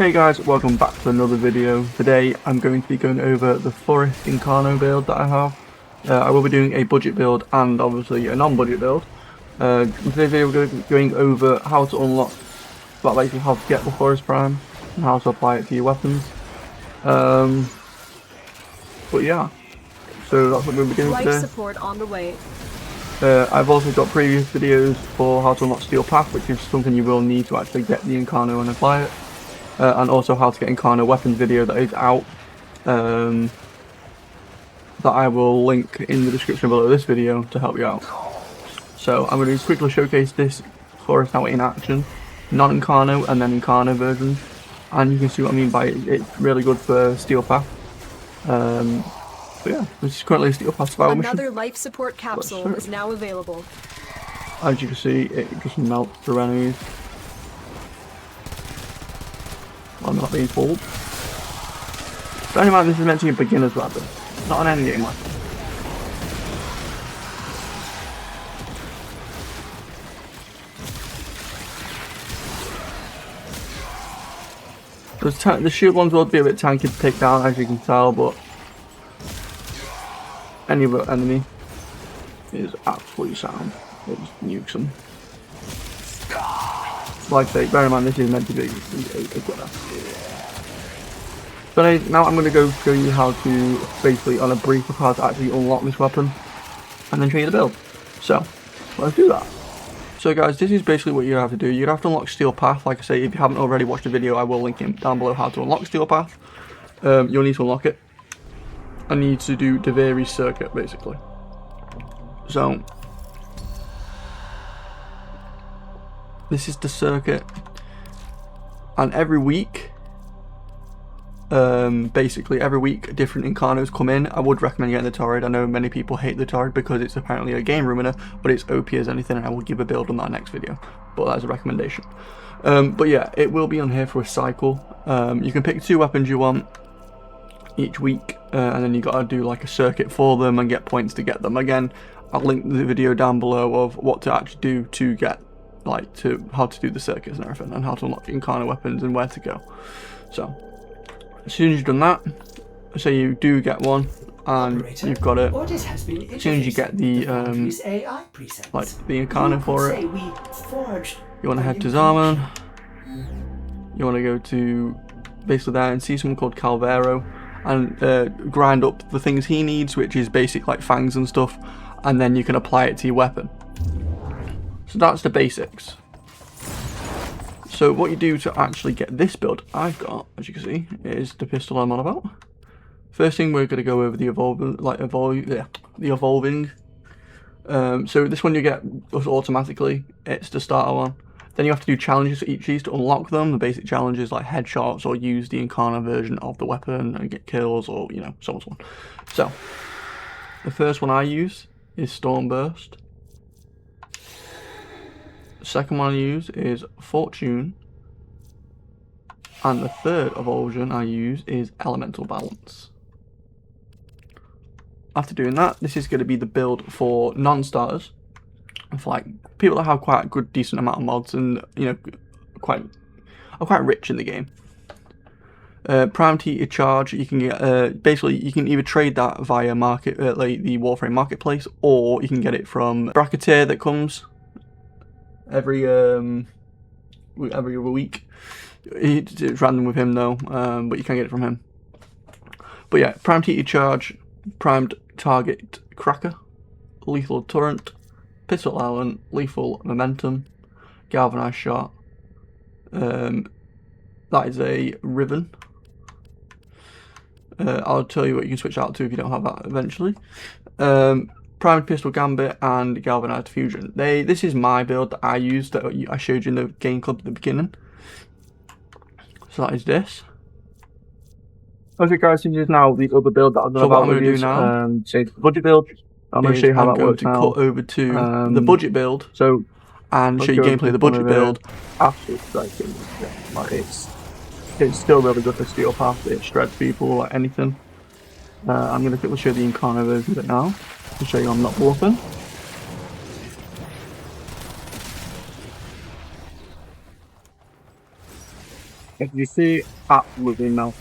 Hey guys, welcome back to another video. Today I'm going to be going over the Furis Incarnon build that I have. I will be doing a budget build and obviously a non-budget build. In today's video we're going over how to unlock, basically how to get the Furis Prime and how to apply it to your weapons. But yeah, so that's what we'll be doing today. Support on the way. I've also got previous videos for how to unlock Steel Path, which is something you will need to actually get the Incarno and apply it. And also how to get Incarno weapons video that is out, that I will link in the description below this video to help you out. So I'm going to quickly showcase this Furis now in action, non-Incarno and then Incarno version, and you can see what I mean by it. It's really good for Steel Path. But yeah, this is currently a Steel Path survival mission. Another life support capsule is now available. As you can see, it just melts through enemies. I'm not being fooled. Bear in mind, this is meant to be a beginner's weapon, not an endgame weapon. The shield ones will be a bit tanky to take down, as you can tell, but any other enemy is absolutely sound. It just nukes them. Like I say, bear in mind this is meant to be a gunner. So now I'm going to go show you how to, basically on a brief of how to actually unlock this weapon, and then show you the build. So, let's do that. So guys, this is basically what you have to do. You have to unlock Steel Path. Like I say, if you haven't already watched the video, I will link it down below how to unlock Steel Path. You'll need to unlock it. I need to do Deveri's circuit, basically. So, this is the circuit, and every week, basically every week different Incarnos come in. I would recommend getting the Torrid. I know many people hate the Torrid because it's apparently a game ruiner, but it's OP as anything, and I will give a build on that next video, but that's a recommendation. But yeah, it will be on here for a cycle. You can pick 2 weapons you want each week, and then you got to do like a circuit for them and get points to get them. Again, I'll link the video down below of what to actually do to get, like, to how to do the circuits and everything, and how to unlock Incarno weapons and where to go. So as soon as you've done that, say you do get one and you've got it, as soon as you get the like the Incarno for it, you want to head to Zaman. You want to go to basically there and see someone called Calvero and grind up the things he needs, which is basic like fangs and stuff, and then you can apply it to your weapon. So that's the basics. So what you do to actually get this build I've got, as you can see, is the pistol I'm on about. First thing, we're going to go over the evolving. So this one you get automatically. It's the starter one. Then you have to do challenges for each of these to unlock them. The basic challenges like headshots or use the Incarno version of the weapon and get kills, or so on so on. So the first one I use is Stormburst. The second one I use is Fortune, and the third evolution I use is Elemental Balance. After doing that, this is going to be the build for non-starters, for like people that have quite a good decent amount of mods and are quite rich in the game. Prime Heated Charge, you can get basically you can either trade that via market like the Warframe marketplace, or you can get it from Bracketeer that comes every other week. It's random with him though, but you can get it from him. But yeah, Primed Heated Charge, Primed Target Cracker, Lethal Torrent, Pistol Element, Lethal Momentum, Galvanized Shot. That is a Ribbon. I'll tell you what you can switch out to if you don't have that eventually. Primed Pistol Gambit and Galvanized Fusion. This is my build that I used, that I showed you in the game club at the beginning. So that is this. Okay guys, this is now the other build that I'm going to do now. Say the budget build. I'm going to show you how that works now. I'm going to cut over to the budget build, and show you gameplay of the budget build. Absolutely striking. Yeah, like it's still really good for Steel Path. It shreds people like anything. I'm going to quickly show the Incarno version of it now. To show you I'm not bluffing. As you see, absolutely melted.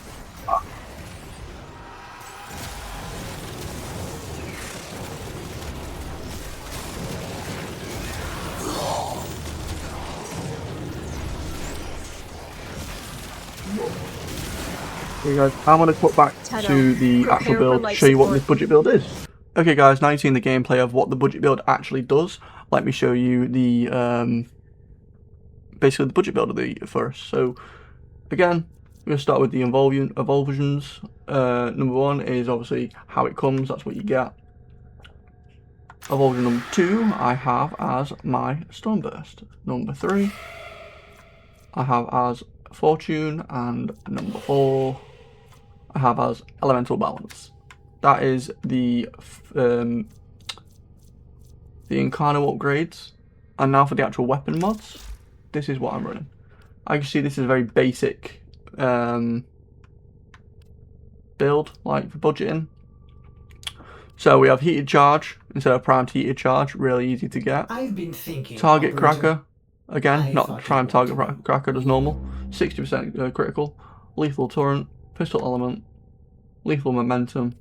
Okay guys, I'm going to cut back to the actual build to show you what this budget build is. Okay guys, now you've seen the gameplay of what the budget build actually does. Let me show you the basically the budget build of the first. So again, we're going to start with the evolutions. Number 1 is obviously how it comes, that's what you get. Evolution number 2 I have as my Stormburst. Number 3 I have as Fortune, and number 4 I have as Elemental Balance. That is the Incarno upgrades. And now for the actual weapon mods, this is what I'm running. I can see this is a very basic build, like for budgeting. So we have Heated Charge instead of Primed Heated Charge, really easy to get. I've been thinking. Target Cracker, again, not Primed Target Cracker as normal. 60% critical. Lethal Torrent, Pistol Element, Lethal Momentum.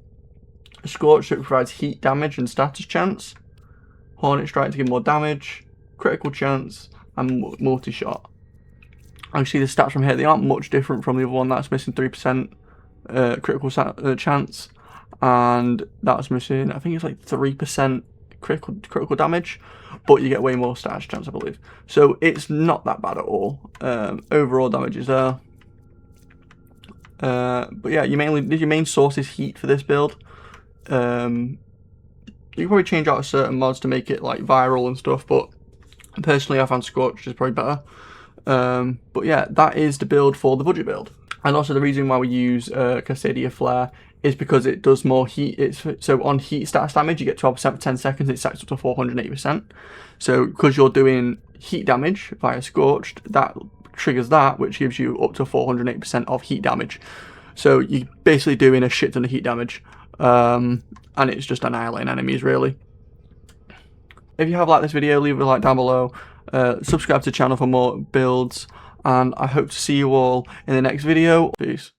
Scorch that provides heat damage and status chance. Hornet Strike to give more damage. Critical chance, and multi-shot. I can see the stats from here, they aren't much different from the other one. That's missing 3% critical chance, and that's missing, I think it's like 3% critical damage, but you get way more status chance, I believe. So it's not that bad at all. Overall damage is there. But yeah, your main source is heat for this build. You can probably change out certain mods to make it like viral and stuff, but personally I found Scorch is probably better. But yeah, that is the build for the budget build. And also the reason why we use Cascadia Flare is because it does more heat. So on heat status damage you get 12% for 10 seconds, it stacks up to 480%. So because you're doing heat damage via Scorched, that triggers that, which gives you up to 480% of heat damage. So you're basically doing a shit ton of heat damage. And it's just annihilating enemies, really. If you have liked this video, leave a like down below. Subscribe to the channel for more builds. And I hope to see you all in the next video. Peace.